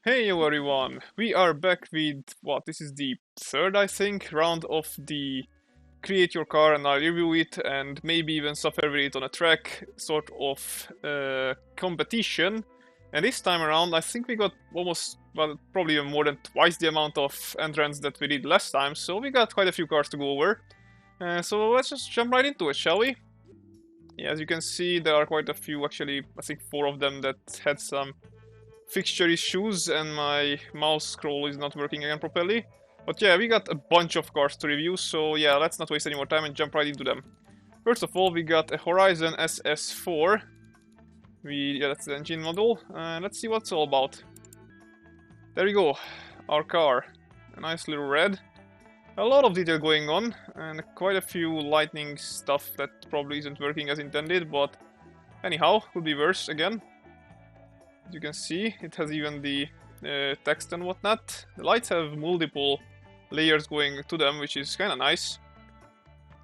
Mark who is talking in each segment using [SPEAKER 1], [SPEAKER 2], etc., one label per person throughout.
[SPEAKER 1] Hey everyone, we are back with what? This is the third, I think, round of the create your car and I'll review it and maybe even suffer with it on a track sort of competition. And this time around, I think we got almost, well, probably even more than twice the amount of entrants that we did last time, so we got quite a few cars to go over. So let's just jump right into it, shall we? Yeah, as you can see, there are quite a few, actually, I think 4 of them that had some fixture issues and my mouse scroll is not working again properly. But yeah, we got a bunch of cars to review, so yeah, let's not waste any more time and jump right into them. First of all, we got a Horizon SS4. Yeah, that's the engine model, and let's see what it's all about. There we go, our car. A nice little red. A lot of detail going on, and quite a few lightning stuff that probably isn't working as intended, but anyhow, could be worse again. As you can see, it has even the text and whatnot. The lights have multiple layers going to them, which is kind of nice.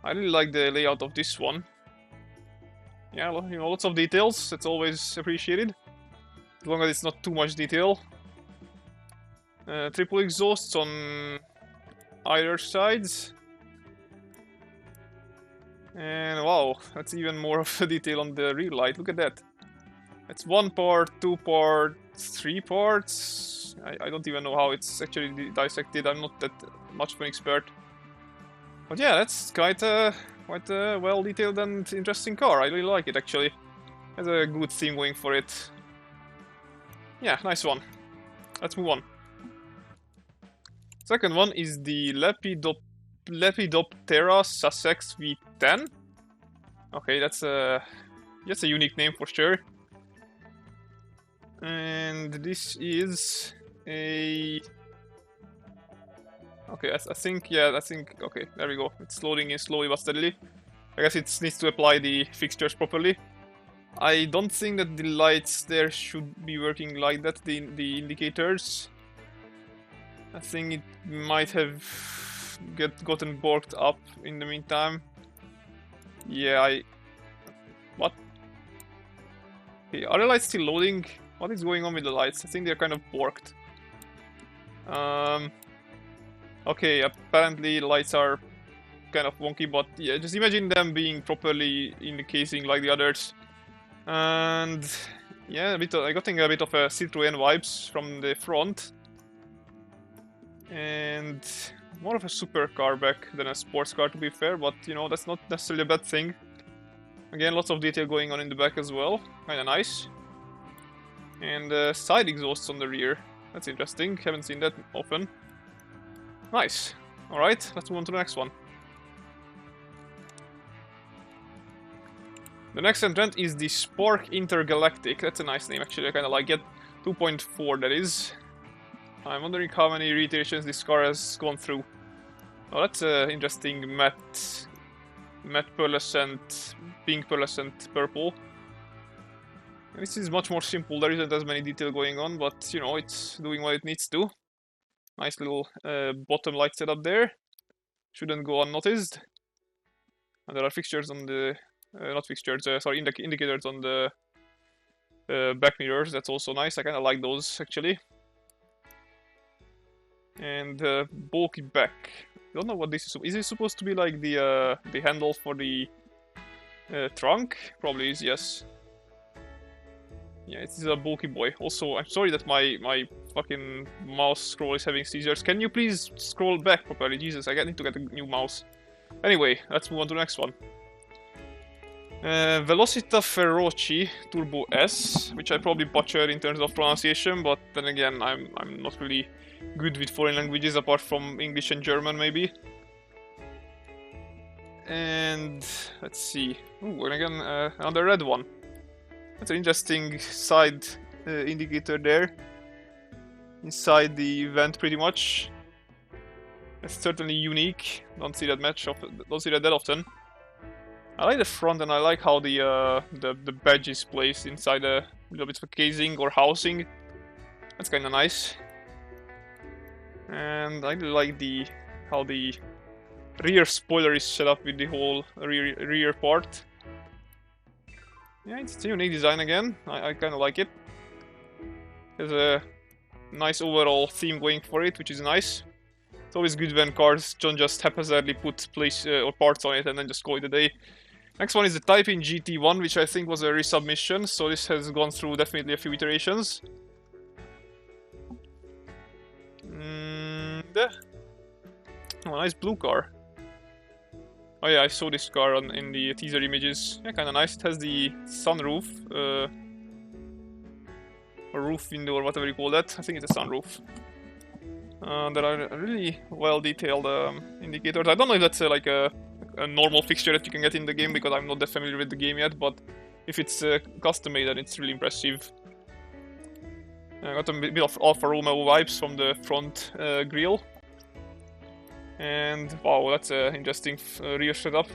[SPEAKER 1] I really like the layout of this one. Yeah, you know, lots of details. That's always appreciated, as long as it's not too much detail. Triple exhausts on either sides. And wow, that's even more of a detail on the rear light. Look at that. It's 1 part, 2 part, 3 parts. I don't even know how it's actually dissected. I'm not that much of an expert. But yeah, that's quite a well detailed and interesting car. I really like it actually. Has a good theme going for it. Yeah, nice one. Let's move on. Second one is the Lepidoptera Sussex V10. Okay, that's a unique name for sure. And this is a... Okay, I think, okay, there we go. It's loading in slowly but steadily. I guess it needs to apply the fixtures properly. I don't think that the lights there should be working like that, the indicators. I think it might have gotten borked up in the meantime. Yeah, What? Okay, are the lights still loading? What is going on with the lights? I think they're kind of borked. Okay, apparently the lights are kind of wonky, but yeah, just imagine them being properly in the casing like the others. And yeah, I got a bit of a Citroën vibes from the front. And more of a supercar back than a sports car, to be fair, but you know, that's not necessarily a bad thing. Again, lots of detail going on in the back as well, kinda nice. And side exhausts on the rear, that's interesting, haven't seen that often. Nice. Alright, let's move on to the next one. The next entrant is the Spark Intergalactic. That's a nice name actually, I kinda like it. 2.4 that is. I'm wondering how many reiterations this car has gone through. Oh, that's an interesting matte pearlescent, pink pearlescent purple. This is much more simple, there isn't as many detail going on, but you know, it's doing what it needs to. Nice little bottom light setup there. Shouldn't go unnoticed. And there are fixtures on the... not fixtures, sorry, indicators on the back mirrors. That's also nice, I kinda like those actually. And bulky back. I don't know what this is. Is it supposed to be like the handle for the trunk? Probably is, yes. Yeah, it is a bulky boy. Also, I'm sorry that my fucking mouse scroll is having seizures. Can you please scroll back properly? Jesus, I need to get a new mouse. Anyway, let's move on to the next one. Velocita Orochi Turbo S, which I probably butchered in terms of pronunciation, but then again, I'm not really good with foreign languages apart from English and German, maybe. And let's see. Ooh, and again, another red one. That's an interesting side indicator there. Inside the vent, pretty much. It's certainly unique. Don't see that that often. I like the front, and I like how the badge is placed inside a little bit of a casing or housing. That's kind of nice. And I really like how the rear spoiler is set up with the whole rear part. Yeah, it's a unique design again. I kind of like it. There's a nice overall theme going for it, which is nice. It's always good when cars don't just haphazardly put place or parts on it and then just call it a day. Next one is the Typein GT1, which I think was a resubmission, so this has gone through definitely a few iterations. Oh, nice blue car. Oh yeah, I saw this car in the teaser images. Yeah, kinda nice. It has the sunroof, or roof window, or whatever you call that. I think it's a sunroof. There are really well detailed indicators. I don't know if that's like a normal fixture that you can get in the game, because I'm not that familiar with the game yet, but if it's custom made, then it's really impressive. I got a bit of Alfa Romeo vibes from the front grille. And wow, that's an interesting rear setup.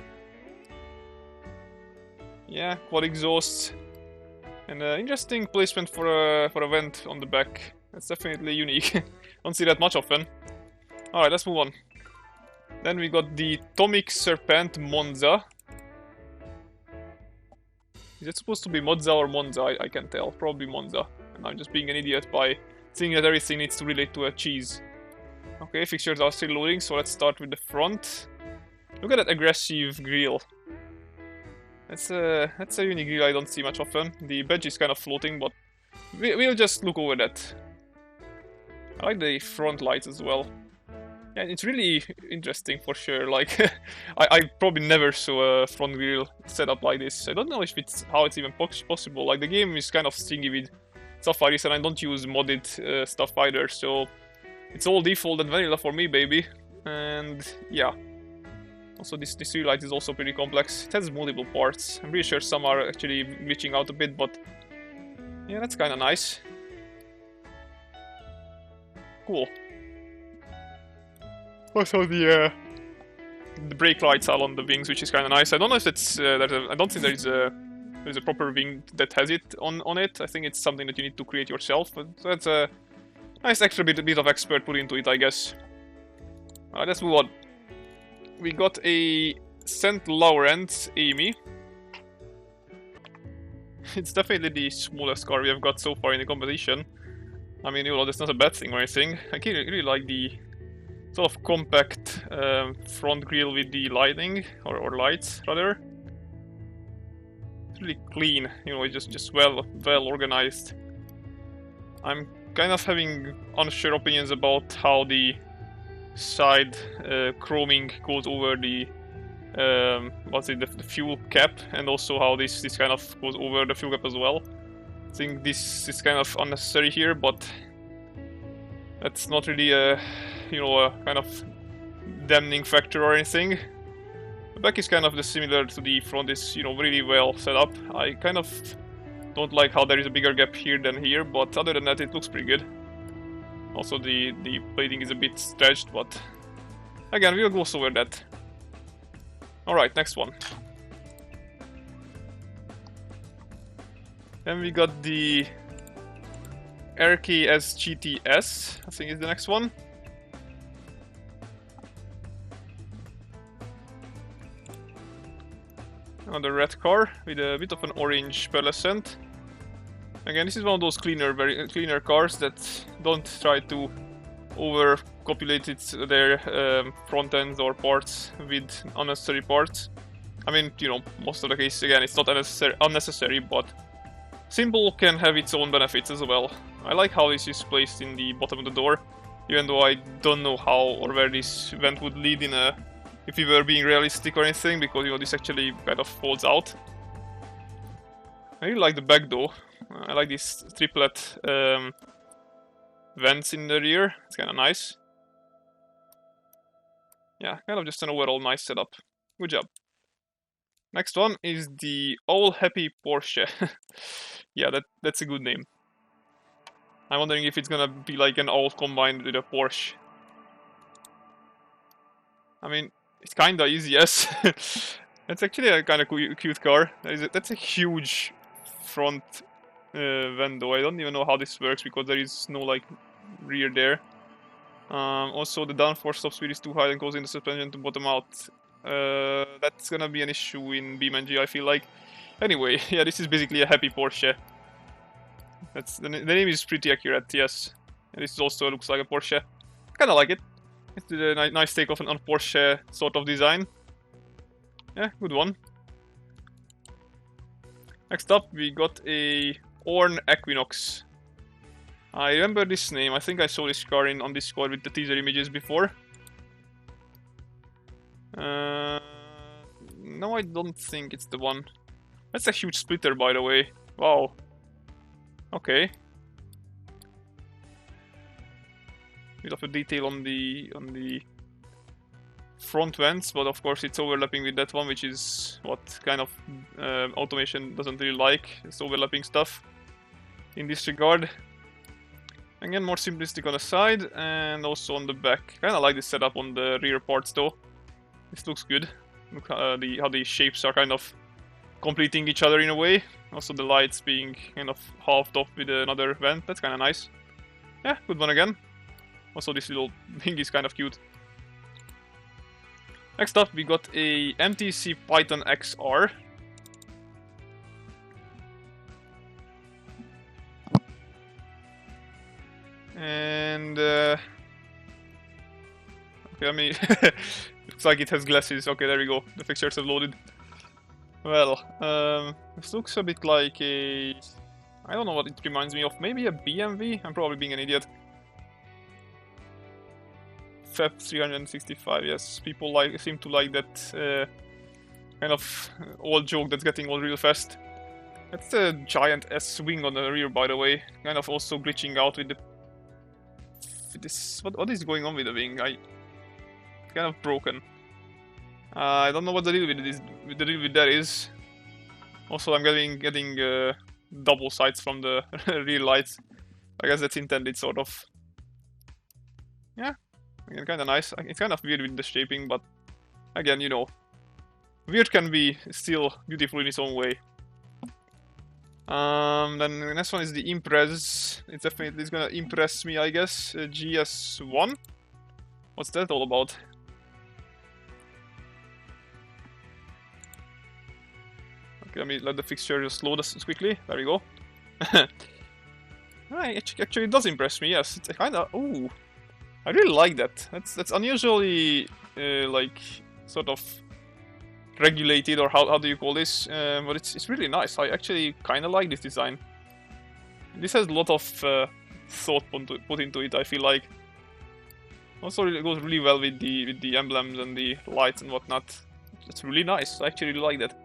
[SPEAKER 1] Yeah, quad exhausts. And interesting placement for a vent on the back. That's definitely unique. Don't see that much often. Alright, let's move on. Then we got the Atomic Serpent Monza. Is it supposed to be Monza or Monza? I can't tell. Probably Monza. And I'm just being an idiot by thinking that everything needs to relate to a cheese. Okay, fixtures are still loading, so let's start with the front. Look at that aggressive grille. That's a unique grille I don't see much often. The badge is kind of floating, but we'll just look over that. I like the front lights as well. Yeah, it's really interesting for sure. Like, I probably never saw a front grille setup like this. I don't know if it's how it's even possible. Like, the game is kind of stingy with Safaris, and I don't use modded stuff either, so it's all default and vanilla for me, baby. And yeah. Also, this rear light is also pretty complex. It has multiple parts. I'm pretty sure some are actually glitching out a bit, but yeah, that's kind of nice. Cool. Also, the brake lights are on the wings, which is kind of nice. I don't know if it's I don't think there's a proper wing that has it on it. I think it's something that you need to create yourself. But that's a nice extra bit of expert put into it, I guess. Alright, let's move on. We got a St. Lawrence Amy. It's definitely the smallest car we have got so far in the competition. I mean, you know, that's not a bad thing or anything. I really like the sort of compact front grille with the lighting, or lights rather. It's really clean, you know, it's just well organized. I'm kind of having unsure opinions about how the side chroming goes over the the fuel cap, and also how this kind of goes over the fuel cap as well. I think this is kind of unnecessary here, but that's not really a kind of damning factor or anything. The back is kind of similar to the front, is really well set up. I kind of don't like how there is a bigger gap here than here, but other than that it looks pretty good. Also the plating is a bit stretched, but again, we'll gloss over that. Alright, next one. Then we got the RKS GTS, I think is the next one. Another red car with a bit of an orange pearlescent. Again, this is one of those very cleaner cars that don't try to overpopulate their front ends or parts with unnecessary parts. I mean, most of the case, again, it's not unnecessary, but simple can have its own benefits as well. I like how this is placed in the bottom of the door, even though I don't know how or where this vent would lead if we were being realistic or anything, because this actually kind of folds out. I really like the back though. I like these triplet vents in the rear. It's kind of nice. Yeah, kind of just an overall nice setup. Good job. Next one is the All Happy Porsche. Yeah, that's a good name. I'm wondering if it's gonna be like an all combined with a Porsche. I mean, it's kinda easy, yes. It's actually a kinda cute car. That's a huge front vent though. I don't even know how this works because there is no like rear there. Also, the downforce top speed is too high and causing the suspension to bottom out. That's gonna be an issue in BeamNG, I feel like. Anyway, yeah, this is basically a happy Porsche. The name is pretty accurate, yes. And this also looks like a Porsche. Kind of like it. It's a nice take off on Porsche sort of design. Yeah, good one. Next up, we got a Orn Equinox. I remember this name. I think I saw this car on Discord with the teaser images before. No, I don't think it's the one. That's a huge splitter, by the way. Wow. Okay. Bit of a detail on the front vents, but of course it's overlapping with that one, which is what kind of automation doesn't really like. It's overlapping stuff in this regard. Again, more simplistic on the side and also on the back. Kind of like this setup on the rear parts though. This looks good. Look how the shapes are kind of completing each other in a way. Also the lights being kind of halved off with another vent. That's kind of nice. Yeah, good one again. Also this little thing is kind of cute. Next up we got a MTC Python XR. And okay, I mean looks like it has glasses. Okay, there we go. The fixtures have loaded. Well, this looks a bit like a... I don't know what it reminds me of. Maybe a BMW? I'm probably being an idiot. FEP 365, yes. People seem to like that kind of old joke that's getting old real fast. That's a giant S wing on the rear, by the way. Kind of also glitching out with the... What is going on with the wing? It's kind of broken. I don't know what the deal with that is. Also, I'm getting double sights from the rear lights. I guess that's intended, sort of. Yeah, again, kind of nice. It's kind of weird with the shaping, but again, you know, weird can be still beautiful in its own way. Then the next one is the Impress. It's gonna impress me, I guess. GS1. What's that all about? Okay, let me let the fixture just load us quickly. There we go. Actually, it does impress me. Yes, it's kind of. Ooh, I really like that. That's unusually like sort of regulated, or how do you call this? But it's really nice. I actually kind of like this design. This has a lot of thought put into it, I feel like. Also, it goes really well with the emblems and the lights and whatnot. It's really nice. I actually really like that.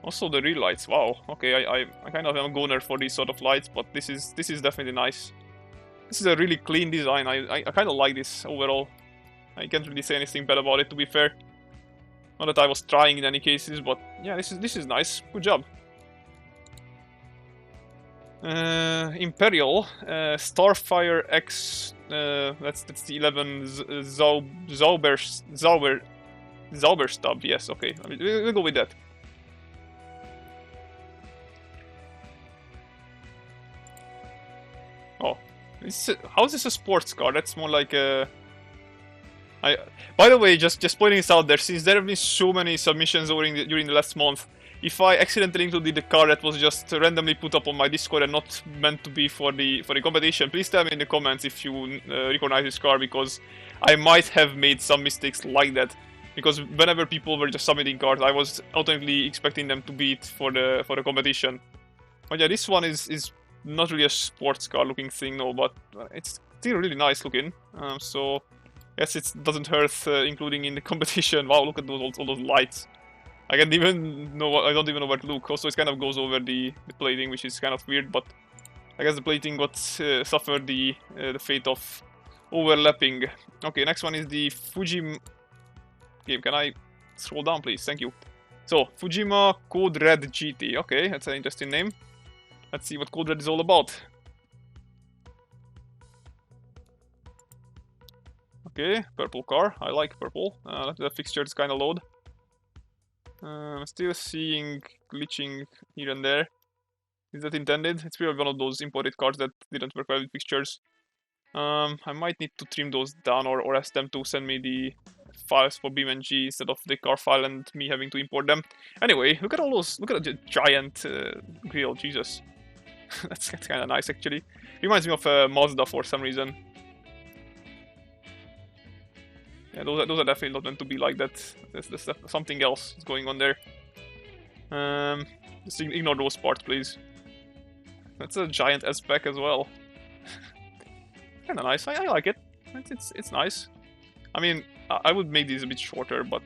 [SPEAKER 1] Also, the rear lights. Wow. Okay, I kind of am a goner for these sort of lights, but this is definitely nice. This is a really clean design. I kind of like this overall. I can't really say anything bad about it, to be fair. Not that I was trying in any cases, but yeah, this is nice. Good job. Imperial Starfire X. That's the 11 Zauber stub. Yes, okay. We'll go with that. Oh, how is this a sports car? That's more like a... By the way, just pointing this out there, since there have been so many submissions during the last month, if I accidentally included the car that was just randomly put up on my Discord and not meant to be for the competition, please tell me in the comments if you recognize this car, because I might have made some mistakes like that. Because whenever people were just submitting cars, I was automatically expecting them to beat for the competition. But yeah, this one is not really a sports car looking thing, no, but it's still really nice looking. So yes, it doesn't hurt including in the competition. Wow, look at all those lights. I don't even know where to look. Also, it kind of goes over the plating, which is kind of weird, but I guess the plating suffered the fate of overlapping. Okay, next one is the Fujima. Game, can I scroll down, please? Thank you. So, Fujima Code Red GT. Okay, that's an interesting name. Let's see what Code Red is all about. Okay, purple car. I like purple. The fixture is kind of low. I'm still seeing glitching here and there. Is that intended? It's probably one of those imported cars that didn't work well with fixtures. I might need to trim those down or ask them to send me the files for BeamNG instead of the car file and me having to import them. Anyway, look at all those. Look at the giant grill. Jesus. That's kind of nice, actually. Reminds me of a Mazda for some reason. Yeah, those are definitely not meant to be like that. There's something else going on there. Just ignore those parts, please. That's a giant S-Pack as well. Kinda nice. I like it. It's nice. I mean, I would make these a bit shorter, but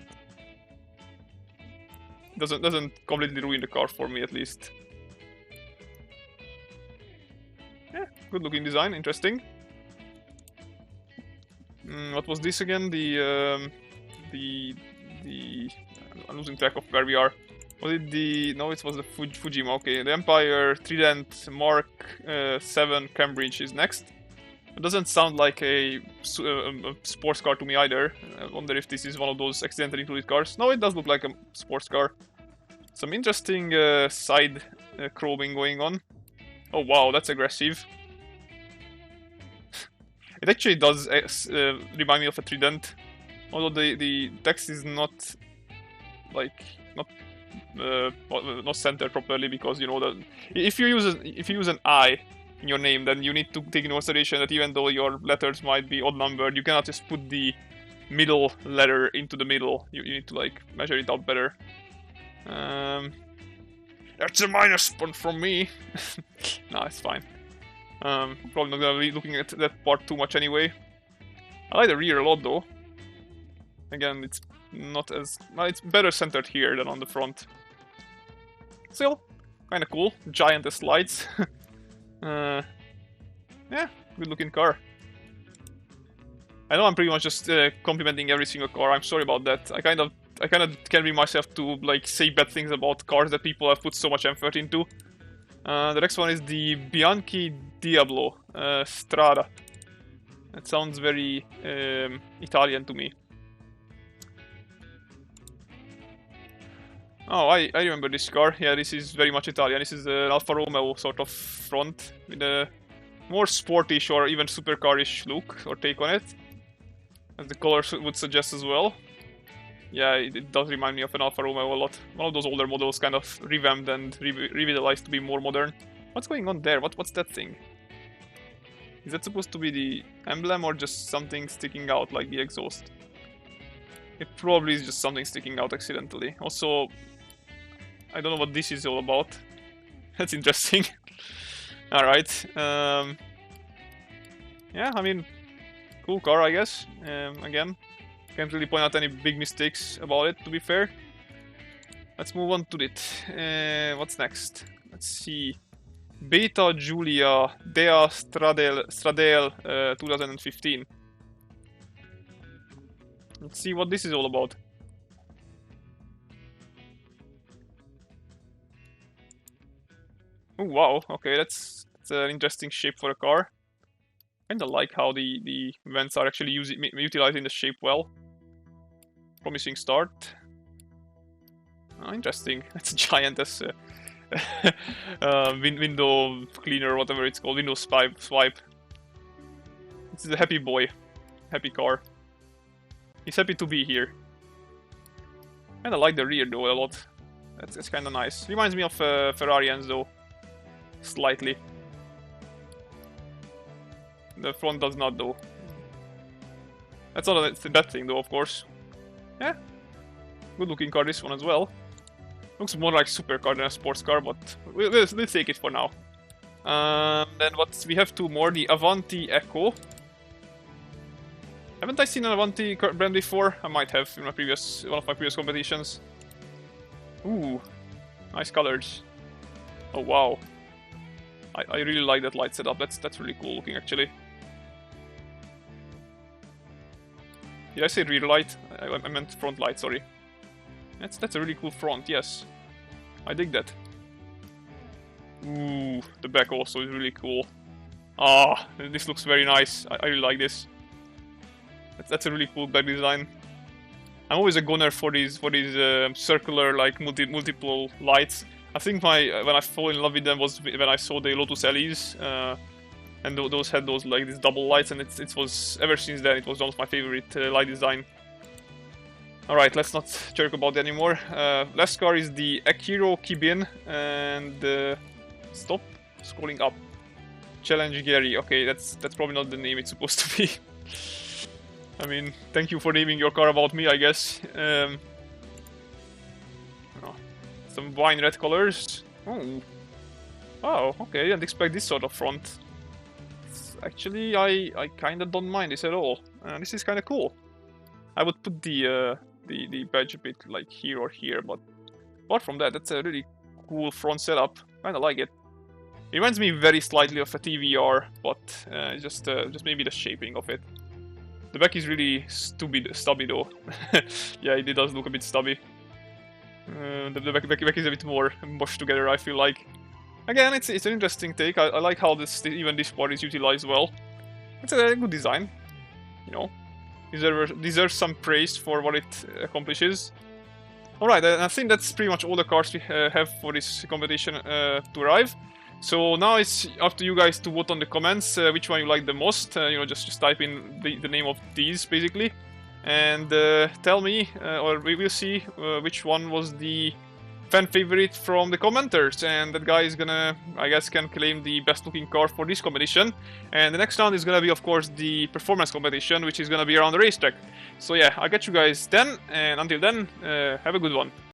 [SPEAKER 1] doesn't completely ruin the car for me, at least. Yeah, good looking design, interesting. What was this again? I'm losing track of where we are. Was it the... No, it was the Fujima, okay. The Empire Trident Mark 7 Cambridge is next. It doesn't sound like a sports car to me either. I wonder if this is one of those accidentally included cars. No, it does look like a sports car. Some interesting side chroming going on. Oh wow, that's aggressive. It actually does remind me of a Trident, although the text is not like not centered properly, because you know that if you use an I in your name, then you need to take into consideration that even though your letters might be odd numbered, you cannot just put the middle letter into the middle. You need to like measure it out better. That's a minus one from me. Nah, it's fine. Probably not gonna be looking at that part too much anyway. I like the rear a lot though. Again, it's not as... well, it's better centered here than on the front. Still, kinda cool. Giantest lights. Yeah, good looking car. I know I'm pretty much just complimenting every single car. I'm sorry about that. I kind of can't bring myself to like say bad things about cars that people have put so much effort into. The next one is the Bianchi Diablo Strada. That sounds very Italian to me. Oh, I remember this car. Yeah, this is very much Italian. This is an Alfa Romeo sort of front with a more sportish or even supercar-ish look or take on it, as the color would suggest as well. Yeah, it does remind me of an Alfa Romeo a lot. One of those older models, kind of revamped and revitalized to be more modern. What's going on there? What's that thing? Is that supposed to be the emblem or just something sticking out like the exhaust? It probably is just something sticking out accidentally. Also, I don't know what this is all about. That's interesting. Alright. Yeah, I mean, cool car, I guess. Again, can't really point out any big mistakes about it, to be fair. Let's move on to it. What's next? Let's see. Beta Giulia Dea Stradale 2015. Let's see what this is all about. Oh wow, okay, that's an interesting shape for a car. Kinda like how the vents are actually utilizing the shape well. Promising start. Oh, interesting. That's a giantess window cleaner, whatever it's called, window swipe. This is a happy boy, happy car. He's happy to be here. Kinda like the rear though a lot. That's kinda nice. Reminds me of Ferrari though. Slightly. The front does not though. That's not a bad thing though, of course. Yeah. Good looking car, this one as well. Looks more like supercar than a sports car, but we'll take it for now. Then we have two more, the Avanti Echo. Haven't I seen an Avanti brand before? I might have in one of my previous competitions. Ooh, nice colors. Oh wow. I really like that light setup. That's really cool looking actually. Did I say rear light? I meant front light, sorry. That's a really cool front, yes. I dig that. Ooh, the back also is really cool. Ah, this looks very nice. I really like this. That's a really cool back design. I'm always a gunner for these circular like multiple lights. I think when I fell in love with them was when I saw the Lotus LEs, and those had those like these double lights, and it was ever since then it was one of my favorite light design. Alright, let's not joke about that anymore. Last car is the Akiro Key and stop. Scrolling up. Challenge Gary. Okay, that's probably not the name it's supposed to be. I mean, thank you for naming your car about me, I guess. Oh, some wine red colors. Oh. Oh, okay, I didn't expect this sort of front. Actually, I kinda don't mind this at all. This is kinda cool. I would put the badge a bit like here or here, but apart from that, that's a really cool front setup. Kinda like it. It reminds me very slightly of a TVR, but just maybe the shaping of it. The back is really stubby though. Yeah, it does look a bit stubby. The back is a bit more mushed together, I feel like. Again, it's an interesting take. I like how even this part is utilized well. It's a good design, you know. Deserves some praise for what it accomplishes. Alright, I think that's pretty much all the cars we have for this competition to arrive. So now it's up to you guys to vote on the comments which one you like the most. You know, just type in the name of these basically, and tell me, or we will see which one was the fan favorite from the commenters, and that guy is gonna, I guess, can claim the best looking car for this competition. And the next round is gonna be, of course, the performance competition, which is gonna be around the racetrack. So yeah, I'll catch you guys then, and until then, have a good one.